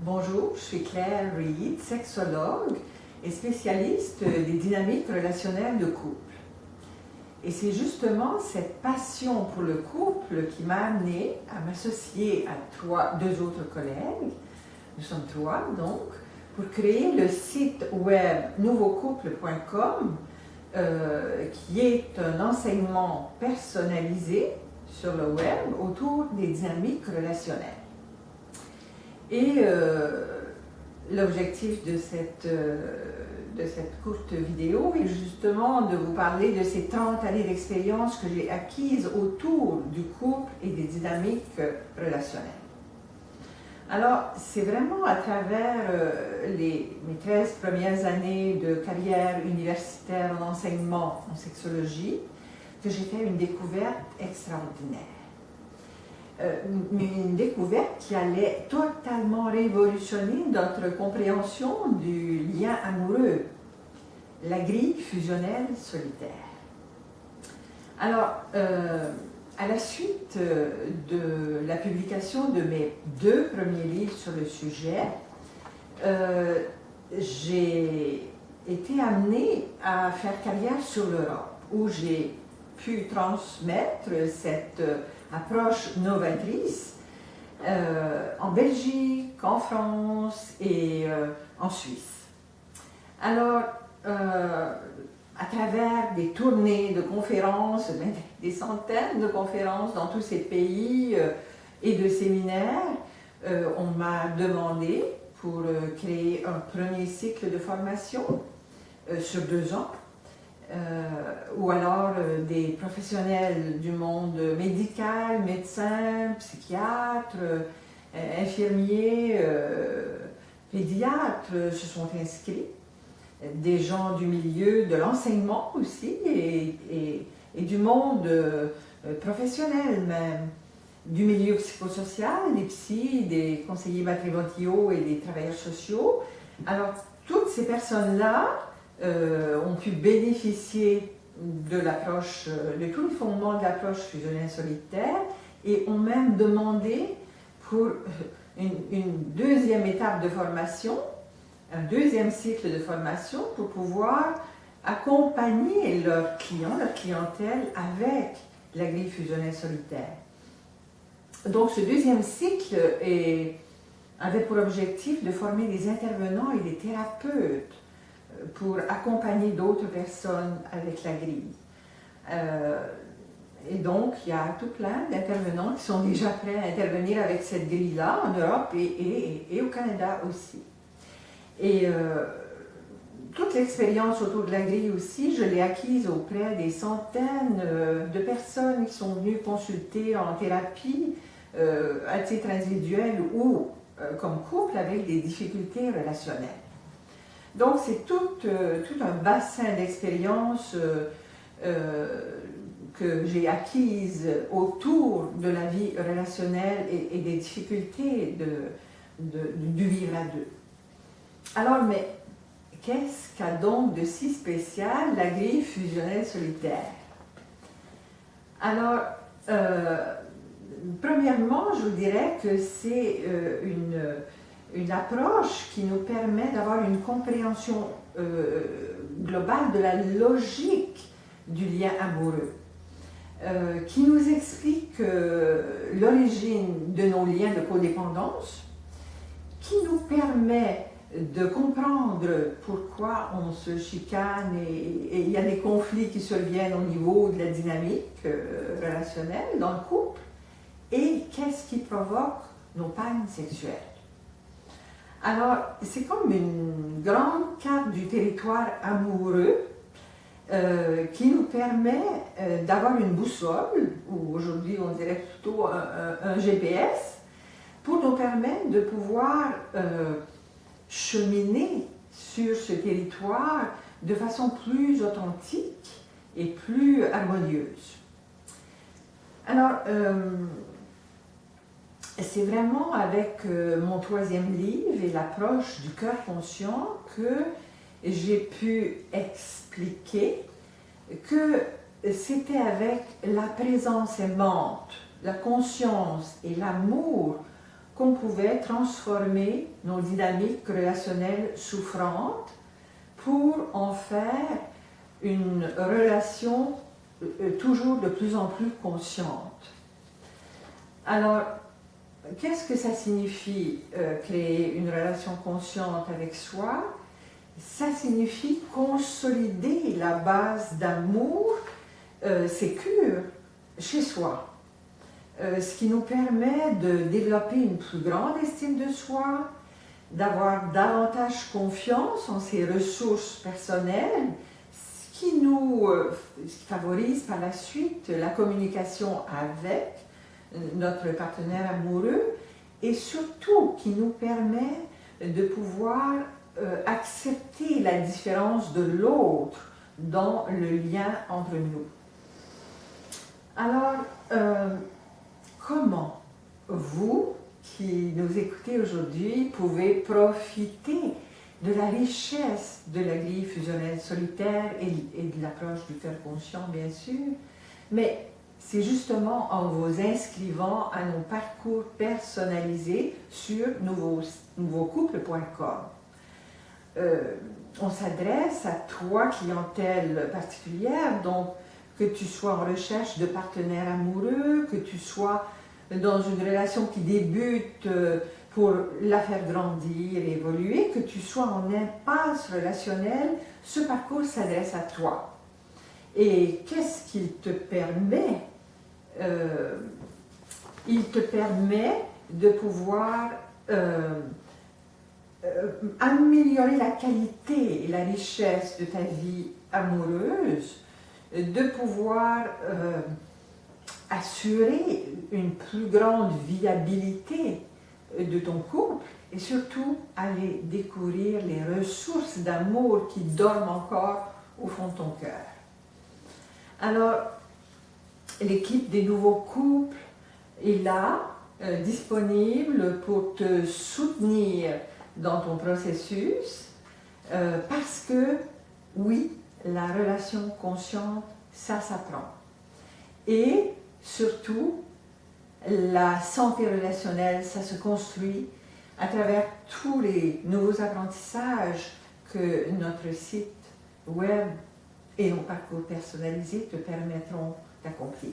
Bonjour, je suis Claire Reid, sexologue et spécialiste des dynamiques relationnelles de couple. Et c'est justement cette passion pour le couple qui m'a amenée à m'associer à deux autres collègues, nous sommes trois donc, pour créer le site web nouveaucouple.com qui est un enseignement personnalisé sur le web autour des dynamiques relationnelles. Et l'objectif de cette courte vidéo est justement de vous parler de ces 30 années d'expérience que j'ai acquises autour du couple et des dynamiques relationnelles. Alors, c'est vraiment à travers mes 13 premières années de carrière universitaire en enseignement en sexologie que j'ai fait une découverte extraordinaire. Une découverte qui allait totalement révolutionner notre compréhension du lien amoureux, la grille fusionnelle solitaire. Alors, à la suite de la publication de mes 2 premiers livres sur le sujet, j'ai été amenée à faire carrière sur l'Europe, où j'ai pu transmettre cette approche novatrice en Belgique, en France et en Suisse. Alors, à travers des tournées de conférences, des centaines de conférences dans tous ces pays et de séminaires, on m'a demandé pour créer un premier cycle de formation sur 2 ans, ou alors des professionnels du monde médical, médecins, psychiatres, infirmiers, pédiatres se sont inscrits, des gens du milieu de l'enseignement aussi et du monde professionnel même, du milieu psychosocial, des psys, des conseillers matrimoniaux et des travailleurs sociaux. Alors, toutes ces personnes-là ont pu bénéficier de l'approche, de tous les fondements de l'approche fusionnelle solitaire et ont même demandé pour une deuxième étape de formation, un deuxième cycle de formation pour pouvoir accompagner leurs clients, leur clientèle avec la grille fusionnelle solitaire. Donc ce deuxième cycle avait pour objectif de former des intervenants et des thérapeutes pour accompagner d'autres personnes avec la grille. Et donc, il y a tout plein d'intervenants qui sont déjà prêts à intervenir avec cette grille-là en Europe et au Canada aussi. Et toute l'expérience autour de la grille aussi, je l'ai acquise auprès des centaines de personnes qui sont venues consulter en thérapie à titre individuel ou comme couple avec des difficultés relationnelles. Donc, c'est tout un bassin d'expériences que j'ai acquises autour de la vie relationnelle et des difficultés du vivre à deux. Alors, mais qu'est-ce qu'a donc de si spécial la grille fusionnelle solitaire? Alors, premièrement, je vous dirais que c'est une approche qui nous permet d'avoir une compréhension globale de la logique du lien amoureux, qui nous explique l'origine de nos liens de codépendance, qui nous permet de comprendre pourquoi on se chicane et il y a des conflits qui surviennent au niveau de la dynamique relationnelle dans le couple, et qu'est-ce qui provoque nos pannes sexuelles. Alors, c'est comme une grande carte du territoire amoureux qui nous permet d'avoir une boussole, ou aujourd'hui on dirait plutôt un GPS, pour nous permettre de pouvoir cheminer sur ce territoire de façon plus authentique et plus harmonieuse. Alors, c'est vraiment avec mon 3e livre et l'approche du cœur conscient que j'ai pu expliquer que c'était avec la présence aimante, la conscience et l'amour qu'on pouvait transformer nos dynamiques relationnelles souffrantes pour en faire une relation toujours de plus en plus consciente. Alors, qu'est-ce que ça signifie créer une relation consciente avec soi? Ça signifie consolider la base d'amour sécure chez soi. Ce qui nous permet de développer une plus grande estime de soi, d'avoir davantage confiance en ses ressources personnelles, ce qui favorise par la suite la communication avec notre partenaire amoureux et surtout qui nous permet de pouvoir accepter la différence de l'autre dans le lien entre nous. Alors, comment vous, qui nous écoutez aujourd'hui, pouvez profiter de la richesse de la grille fusionnelle solitaire et de l'approche du cœur conscient, bien sûr, mais c'est justement en vous inscrivant à nos parcours personnalisés sur nouveaucouples.com. On s'adresse à 3 clientèles particulières, donc que tu sois en recherche de partenaires amoureux, que tu sois dans une relation qui débute pour la faire grandir et évoluer, que tu sois en impasse relationnelle, ce parcours s'adresse à toi. Et qu'est-ce qu'il te permet? Il te permet de pouvoir améliorer la qualité et la richesse de ta vie amoureuse, de pouvoir assurer une plus grande viabilité de ton couple et surtout aller découvrir les ressources d'amour qui dorment encore au fond de ton cœur. Alors, l'équipe des nouveaux couples est là, disponible pour te soutenir dans ton processus parce que, oui, la relation consciente, ça s'apprend. Et surtout, la santé relationnelle, ça se construit à travers tous les nouveaux apprentissages que notre site web et nos parcours personnalisés te permettront d'accomplir.